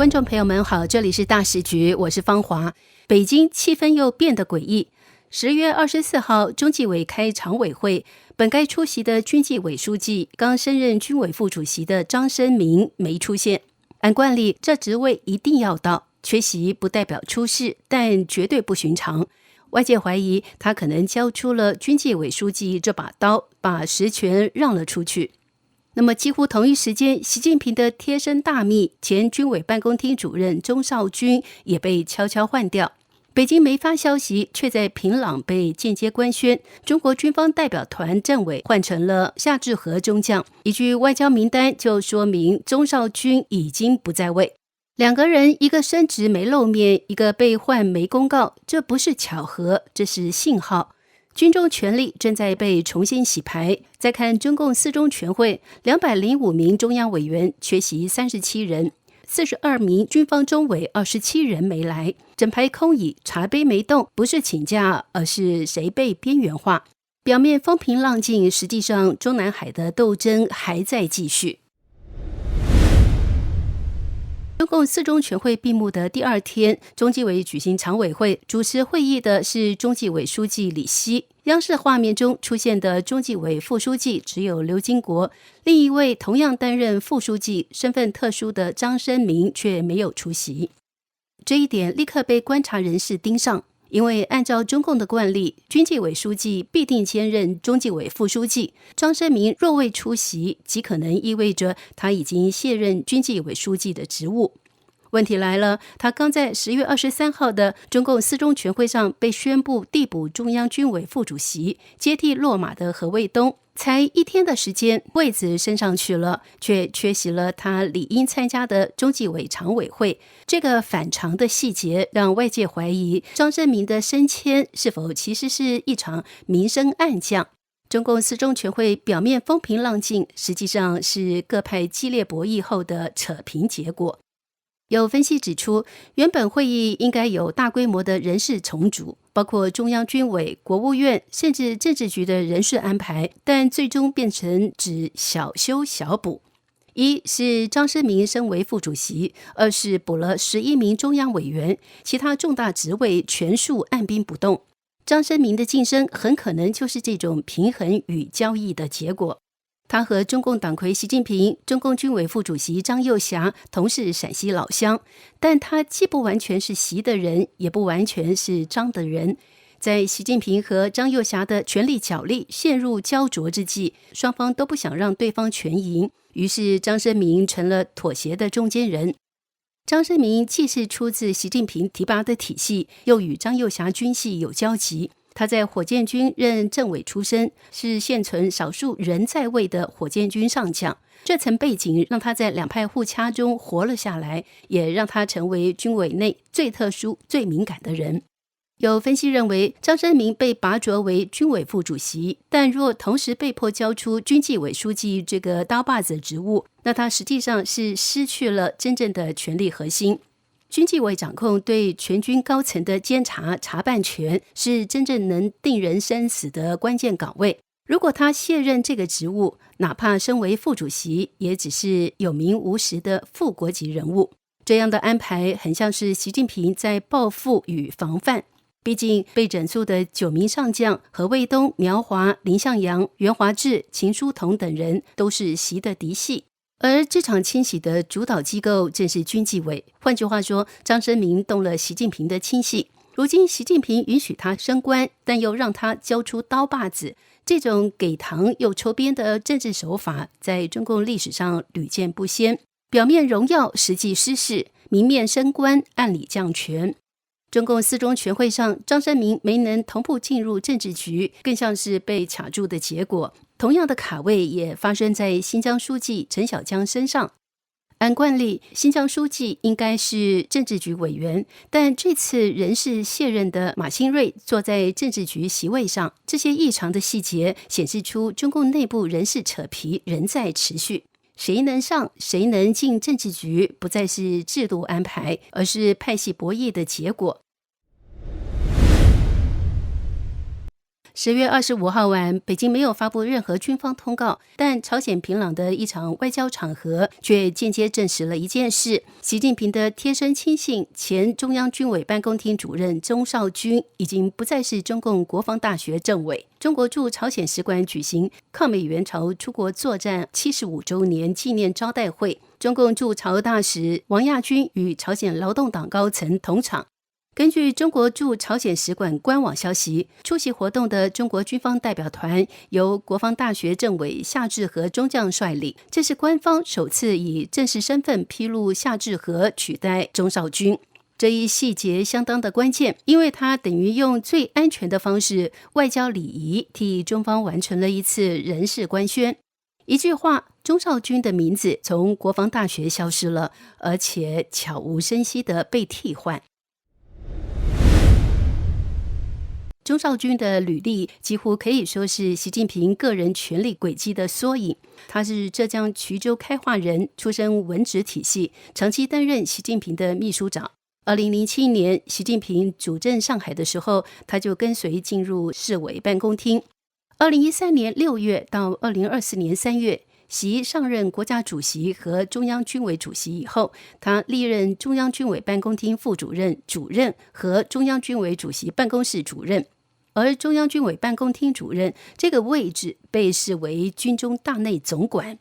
观众朋友们好，这里是大时局，我是方华。北京气氛又变得诡异。10月24号，中纪委开常委会，本该出席的军纪委书记、刚升任军委副主席的张升民没出现。按惯例，这职位一定要到，缺席不代表出事，但绝对不寻常。外界怀疑他可能交出了军纪委书记这把刀，把实权让了出去。那么几乎同一时间，习近平的贴身大秘前军委办公厅主任钟绍军也被悄悄换掉。北京没发消息，却在平壤被间接官宣，中国军方代表团政委换成了夏志和中将。一句外交名单就说明钟绍军已经不在位。两个人，一个升职没露面，一个被换没公告，这不是巧合，这是信号。军中权力正在被重新洗牌。再看中共四中全会，205名中央委员缺席37人，42名军方中委27人没来，整排空椅，茶杯没动，不是请假，而是谁被边缘化。表面风平浪静，实际上中南海的斗争还在继续。中共四中全会闭幕的第二天，中纪委举行常委会，主持会议的是中纪委书记李希。央视画面中出现的中纪委副书记只有刘金国，另一位同样担任副书记、身份特殊的张升民却没有出席。这一点立刻被观察人士盯上，因为按照中共的惯例，军纪委书记必定兼任中纪委副书记，张升民若未出席，极可能意味着他已经卸任军纪委书记的职务。问题来了，他刚在10月23号的中共四中全会上被宣布递补中央军委副主席，接替落马的何卫东，才1天的时间，位子升上去了，却缺席了他理应参加的中纪委常委会。这个反常的细节让外界怀疑张升民的升迁是否其实是一场明升暗降。中共四中全会表面风平浪静，实际上是各派激烈博弈后的扯平结果。有分析指出，原本会议应该有大规模的人事重组，包括中央军委、国务院甚至政治局的人事安排，但最终变成只小修小补。一是张升民升为副主席，二是补了11名中央委员，其他重大职位全数按兵不动。张升民的晋升很可能就是这种平衡与交易的结果。他和中共党魁习近平、中共军委副主席张又侠同是陕西老乡，但他既不完全是习的人，也不完全是张的人。在习近平和张又侠的权力角力陷入焦灼之际，双方都不想让对方全赢，于是张升民成了妥协的中间人。张升民既是出自习近平提拔的体系，又与张又侠军系有交集。他在火箭军任政委出身，是现存少数人在位的火箭军上将。这层背景让他在两派互掐中活了下来，也让他成为军委内最特殊、最敏感的人。有分析认为，张升民被拔擢为军委副主席，但若同时被迫交出军纪委书记这个刀把子职务，那他实际上是失去了真正的权力核心。军纪委掌控对全军高层的监察查办权，是真正能定人生死的关键岗位。如果他卸任这个职务，哪怕身为副主席，也只是有名无实的副国级人物。这样的安排很像是习近平在报复与防范。毕竟被整肃的9名上将何卫东、苗华、林向阳、袁华智、秦书同等人都是习的嫡系。而这场清洗的主导机构正是军纪委，换句话说，张升民动了习近平的亲信。如今习近平允许他升官，但又让他交出刀把子，这种给糖又抽鞭的政治手法，在中共历史上屡见不鲜。表面荣耀，实际失势；明面升官，暗里降权。中共四中全会上，张升民没能同步进入政治局，更像是被卡住的结果。同样的卡位也发生在新疆书记陈小江身上。按惯例，新疆书记应该是政治局委员，但这次人事卸任的马兴瑞坐在政治局席位上，这些异常的细节显示出中共内部人事扯皮仍在持续。谁能上，谁能进政治局，不再是制度安排，而是派系博弈的结果。10月25号晚，北京没有发布任何军方通告，但朝鲜平壤的一场外交场合却间接证实了一件事：习近平的贴身亲信、前中央军委办公厅主任钟绍军已经不再是中共国防大学政委。中国驻朝鲜使馆举行抗美援朝出国作战75周年纪念招待会，中共驻朝大使王亚军与朝鲜劳动党高层同场。根据中国驻朝鲜使馆官网消息，出席活动的中国军方代表团由国防大学政委夏志和中将率领，这是官方首次以正式身份披露夏志和取代钟绍军。这一细节相当的关键，因为他等于用最安全的方式外交礼仪替中方完成了一次人事官宣。一句话，钟绍军的名字从国防大学消失了，而且悄无声息地被替换。钟绍军的履历几乎可以说是习近平个人权力轨迹的缩影。他是浙江衢州开化人，出身文职体系，长期担任习近平的秘书长。2007年，习近平主政上海的时候，他就跟随进入市委办公厅。2013年6月到2024年3月，习上任国家主席和中央军委主席以后，他历任中央军委办公厅副主任、主任和中央军委主席办公室主任。而中央军委办公厅主任这个位置被视为军中大内总管，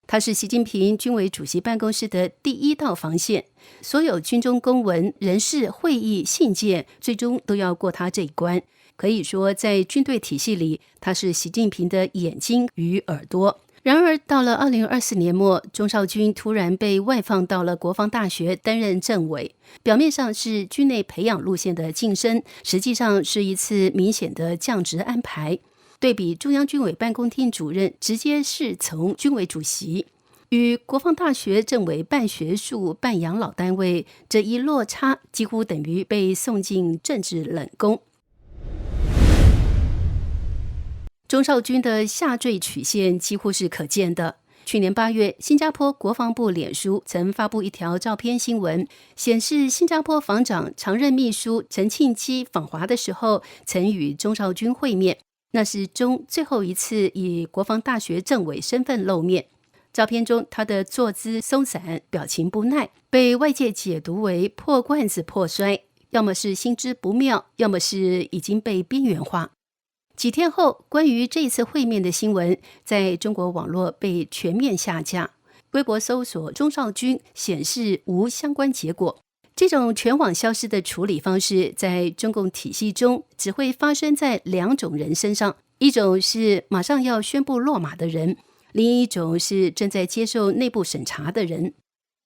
他是习近平军委主席办公室的第一道防线，所有军中公文、人事、会议、信件最终都要过他这一关。可以说，在军队体系里，他是习近平的眼睛与耳朵。然而，到了2024年末，钟绍军突然被外放到了国防大学担任政委，表面上是军内培养路线的晋升，实际上是一次明显的降职安排。对比中央军委办公厅主任直接侍从军委主席，与国防大学政委办学术、办养老单位，这一落差几乎等于被送进政治冷宫。钟绍军的下坠曲线几乎是可见的。去年8月，新加坡国防部脸书曾发布一条照片新闻，显示新加坡防长常任秘书陈庆基访华的时候，曾与钟绍军会面。那是钟最后一次以国防大学政委身份露面。照片中，他的坐姿松散，表情不耐，被外界解读为破罐子破摔，要么是心知不妙，要么是已经被边缘化。几天后，关于这次会面的新闻在中国网络被全面下架，微博搜索钟绍军显示无相关结果。这种全网消失的处理方式，在中共体系中只会发生在两种人身上，一种是马上要宣布落马的人，另一种是正在接受内部审查的人。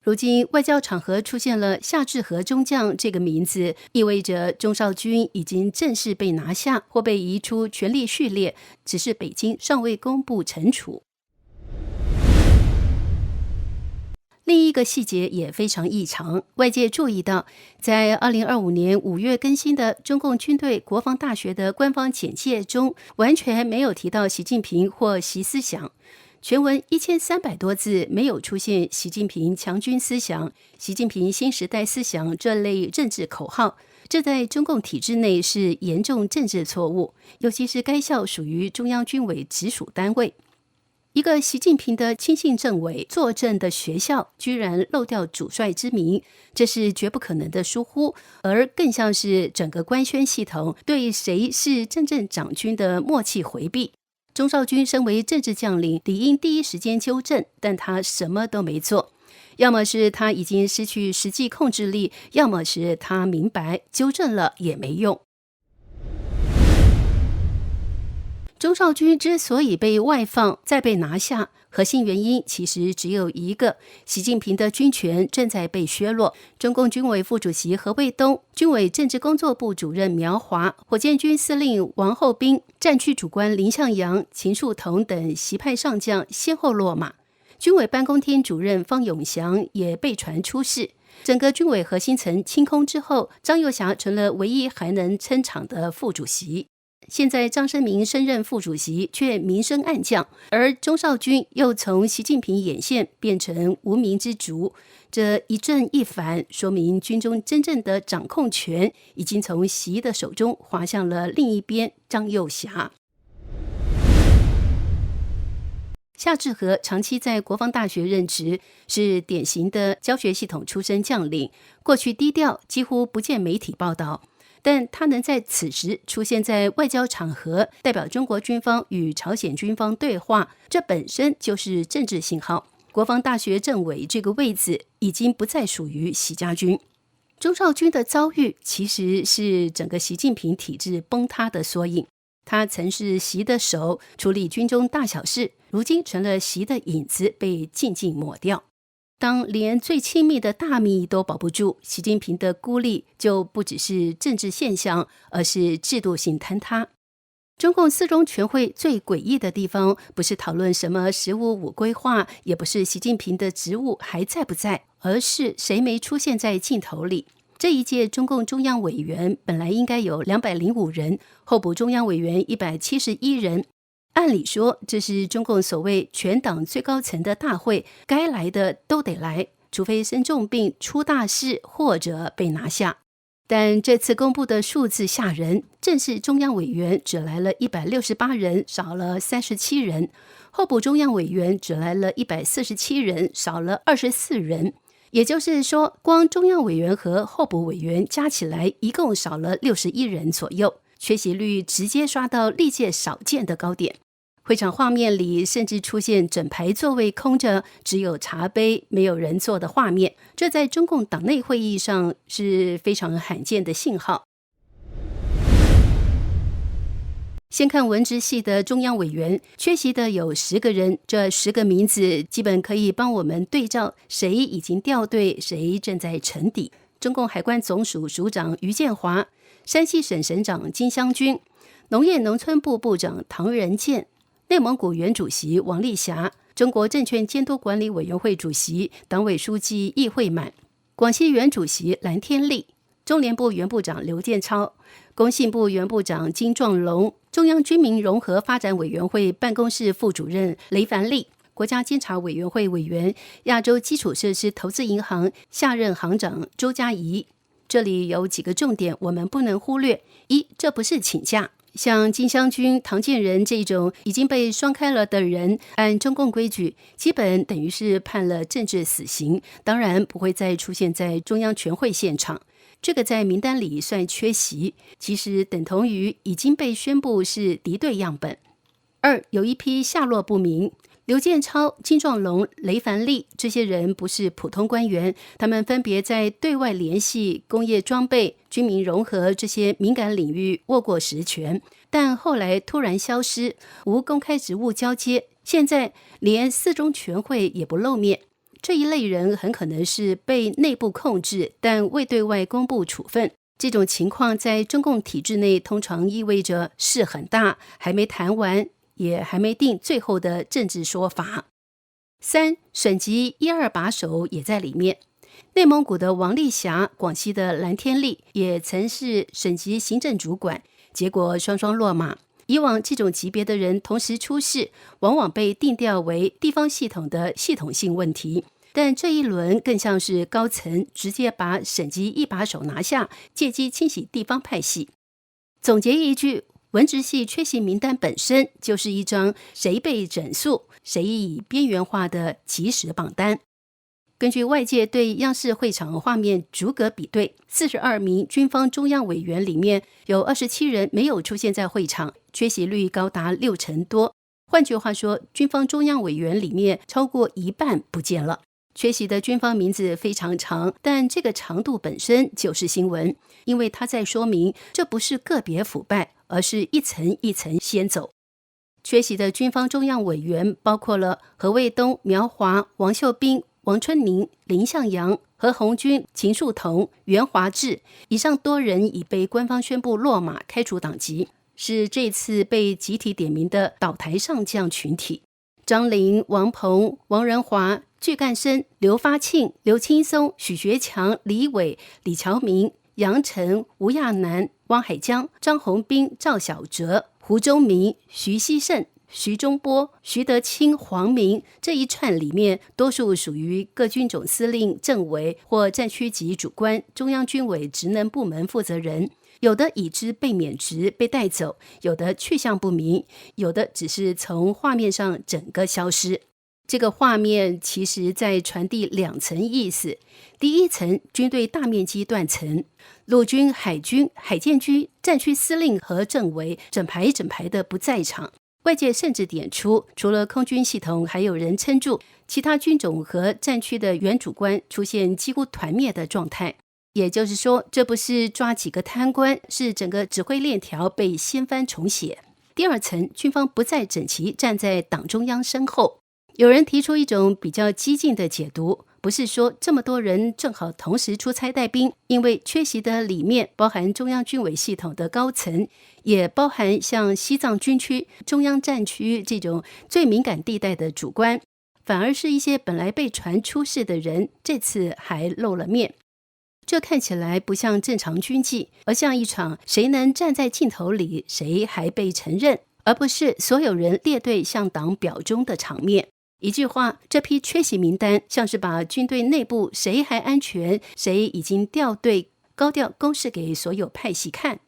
如今外交场合出现了夏志和中将这个名字，意味着钟绍军已经正式被拿下或被移出权力序列，只是北京尚未公布惩处。另一个细节也非常异常，外界注意到，在2025年5月更新的中共军队国防大学的官方简介中，完全没有提到习近平或习思想。全文1300多字，没有出现习近平强军思想、习近平新时代思想这类政治口号，这在中共体制内是严重政治错误，尤其是该校属于中央军委直属单位。一个习近平的亲信政委坐镇的学校，居然漏掉主帅之名，这是绝不可能的疏忽，而更像是整个官宣系统对谁是真正长军的默契回避。钟绍军身为政治将领，理应第一时间纠正，但他什么都没做。要么是他已经失去实际控制力，要么是他明白纠正了也没用。钟绍军之所以被外放再被拿下，核心原因其实只有一个：习近平的军权正在被削弱。中共军委副主席何卫东、军委政治工作部主任苗华、火箭军司令王厚斌、战区主官林向阳、秦树桐等习派上将先后落马，军委办公厅主任方永祥也被传出事。整个军委核心层清空之后，张又侠成了唯一还能撑场的副主席。现在张升明升任副主席，却名声暗降，而钟绍军又从习近平眼线变成无名之卒。这一正一反，说明军中真正的掌控权已经从习的手中滑向了另一边张又侠。夏志和长期在国防大学任职，是典型的教学系统出身将领，过去低调，几乎不见媒体报道。但他能在此时出现在外交场合，代表中国军方与朝鲜军方对话，这本身就是政治信号。国防大学政委这个位子已经不再属于习家军。钟绍军的遭遇其实是整个习近平体制崩塌的缩影。他曾是习的手，处理军中大小事，如今成了习的影子，被静静抹掉。当连最亲密的大秘都保不住，习近平的孤立就不只是政治现象，而是制度性坍塌。中共四中全会最诡异的地方，不是讨论什么“十五五”规划，也不是习近平的职务还在不在，而是谁没出现在镜头里。这一届中共中央委员本来应该有205人，候补中央委员171人。按理说，这是中共所谓全党最高层的大会，该来的都得来，除非生重病、出大事或者被拿下。但这次公布的数字吓人，正式中央委员只来了168人，少了37人；候补中央委员只来了147人，少了24人。也就是说，光中央委员和候补委员加起来一共少了61人左右，缺席率直接刷到历届少见的高点。会场画面里甚至出现整排座位空着，只有茶杯没有人坐的画面，这在中共党内会议上是非常罕见的信号。先看文职系的中央委员，缺席的有10个人，这10个名字基本可以帮我们对照谁已经调队，谁正在沉底。中共海关总署署长于建华，山西省省长金湘军，农业农村部部长唐仁健，内蒙古原主席王丽霞，中国证券监督管理委员会主席、党委书记易会满，广西原主席蓝天利，中联部原部长刘建超，工信部原部长金壮龙，中央军民融合发展委员会办公室副主任雷凡利，国家监察委员会委员、亚洲基础设施投资银行下任行长周家怡。这里有几个重点我们不能忽略：一，这不是请假。像金湘军、唐建仁这种已经被双开了的人，按中共规矩，基本等于是判了政治死刑，当然不会再出现在中央全会现场。这个在名单里算缺席，其实等同于已经被宣布是敌对样本。二，有一批下落不明，刘建超、金壮龙、雷凡利这些人不是普通官员，他们分别在对外联系、工业装备、军民融合这些敏感领域握过实权，但后来突然消失，无公开职务交接，现在连四中全会也不露面。这一类人很可能是被内部控制，但未对外公布处分。这种情况在中共体制内通常意味着事很大，还没谈完，也还没定最后的政治说法。三，省级1、2把手也在里面。内蒙古的王丽霞，广西的蓝天利也曾是省级行政主管，结果双双落马。以往这种级别的人同时出事，往往被定调为地方系统的系统性问题，但这一轮更像是高层直接把省级1把手拿下，借机清洗地方派系。总结一句，文职系缺席名单本身就是一张谁被整肃、谁已边缘化的即时榜单。根据外界对央视会场画面逐个比对，42名军方中央委员里面有27人没有出现在会场，缺席率高达60%多。换句话说，军方中央委员里面超过一半不见了。缺席的军方名字非常长，但这个长度本身就是新闻，因为它在说明这不是个别腐败，而是一层一层先走。缺席的军方中央委员包括了何卫东、苗华、王秀斌、王春宁、林向阳、何鸿钧、秦树桐、袁华志，以上多人已被官方宣布落马开除党籍，是这次被集体点名的倒台上将群体。张林、王鹏、王仁华、具干生、刘发庆、刘青松、许学强、李伟、李乔明、杨晨、吴亚楠、汪海江、张宏斌、赵小哲、胡忠明、徐熙盛、徐中波、徐德清、黄明这一串里面，多数属于各军种司令、政委或战区级主官、中央军委职能部门负责人，有的已知被免职被带走，有的去向不明，有的只是从画面上整个消失。这个画面其实在传递两层意思。第一层，军队大面积断层，陆军、海军、海建军、战区司令和政委整排整排的不在场。外界甚至点出，除了空军系统还有人撑住，其他军种和战区的原主官出现几乎团灭的状态。也就是说，这不是抓几个贪官，是整个指挥链条被掀翻重写。第二层，军方不再整齐站在党中央身后。有人提出一种比较激进的解读，不是说这么多人正好同时出差带兵，因为缺席的里面包含中央军委系统的高层，也包含像西藏军区、中央战区这种最敏感地带的主官，反而是一些本来被传出事的人，这次还露了面。这看起来不像正常军纪，而像一场谁能站在镜头里，谁还被承认，而不是所有人列队向党表忠的场面。一句话，这批缺席名单像是把军队内部谁还安全，谁已经调队，高调公示给所有派系看。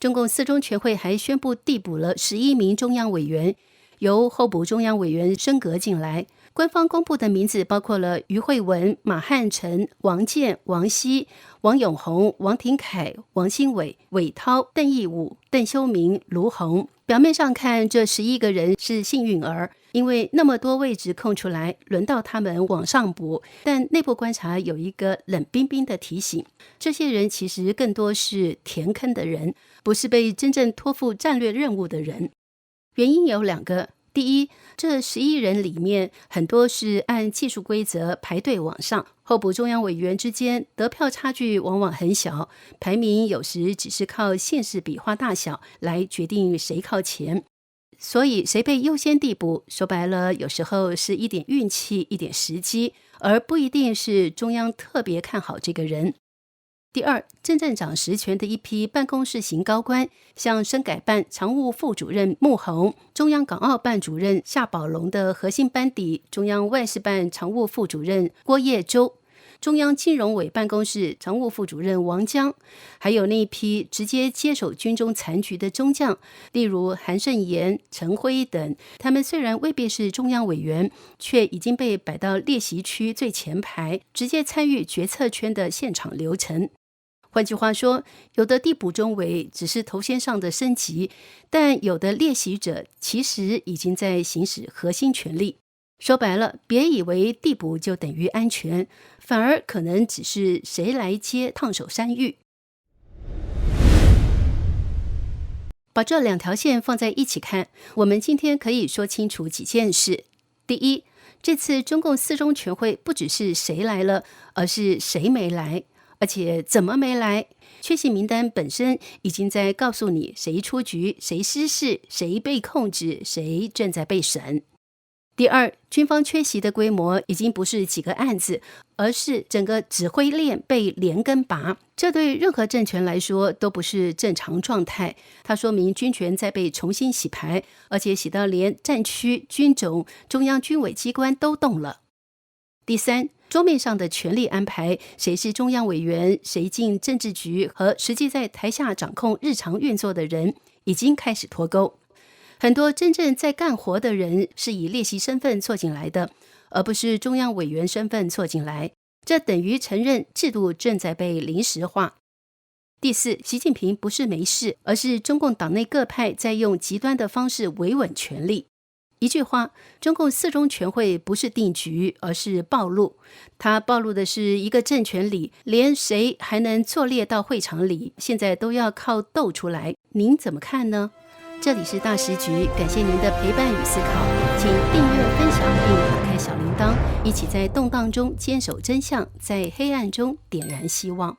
中共四中全会还宣布递补了11名中央委员，由候补中央委员升格进来。官方公布的名字包括了于慧文、马汉成、王健、王希、王永红、王廷凯、王新伟、韦涛、邓义武、邓修明、卢鸿。表面上看，这11个人是幸运儿，因为那么多位置空出来，轮到他们往上补。但内部观察有一个冷冰冰的提醒，这些人其实更多是填坑的人，不是被真正托付战略任务的人。原因有2个。第一，这11人里面很多是按技术规则排队往上，候补中央委员之间得票差距往往很小，排名有时只是靠县市笔画大小来决定谁靠前。所以谁被优先递补，说白了有时候是一点运气一点时机，而不一定是中央特别看好这个人。第二，真正掌实权的一批办公室型高官，像深改办常务副主任穆宏、中央港澳办主任夏宝龙的核心班底，中央外事办常务副主任郭业洲，中央金融委办公室常务副主任王江，还有那一批直接接手军中残局的中将，例如韩胜言、陈辉等，他们虽然未必是中央委员，却已经被摆到列席区最前排，直接参与决策圈的现场流程。换句话说，有的递补中委只是头衔上的升级，但有的列席者其实已经在行使核心权力。说白了，别以为递补就等于安全，反而可能只是谁来接烫手山芋。把这2条线放在一起看，我们今天可以说清楚几件事。第一，这次中共四中全会不只是谁来了，而是谁没来。而且怎么没来？缺席名单本身已经在告诉你谁出局、谁失事、谁被控制、谁正在被审。第二，军方缺席的规模已经不是几个案子，而是整个指挥链被连根拔。这对任何政权来说都不是正常状态，它说明军权在被重新洗牌，而且洗到连战区、军种、中央军委机关都动了。第三，桌面上的权力安排，谁是中央委员，谁进政治局和实际在台下掌控日常运作的人，已经开始脱钩。很多真正在干活的人是以列席身份错进来的，而不是中央委员身份错进来，这等于承认制度正在被临时化。第四，习近平不是没事，而是中共党内各派在用极端的方式维稳权力。一句话，中共四中全会不是定局，而是暴露。它暴露的是一个政权里，连谁还能坐列到会场里，现在都要靠斗出来。您怎么看呢？这里是大时局，感谢您的陪伴与思考，请订阅、分享并打开小铃铛，一起在动荡中坚守真相，在黑暗中点燃希望。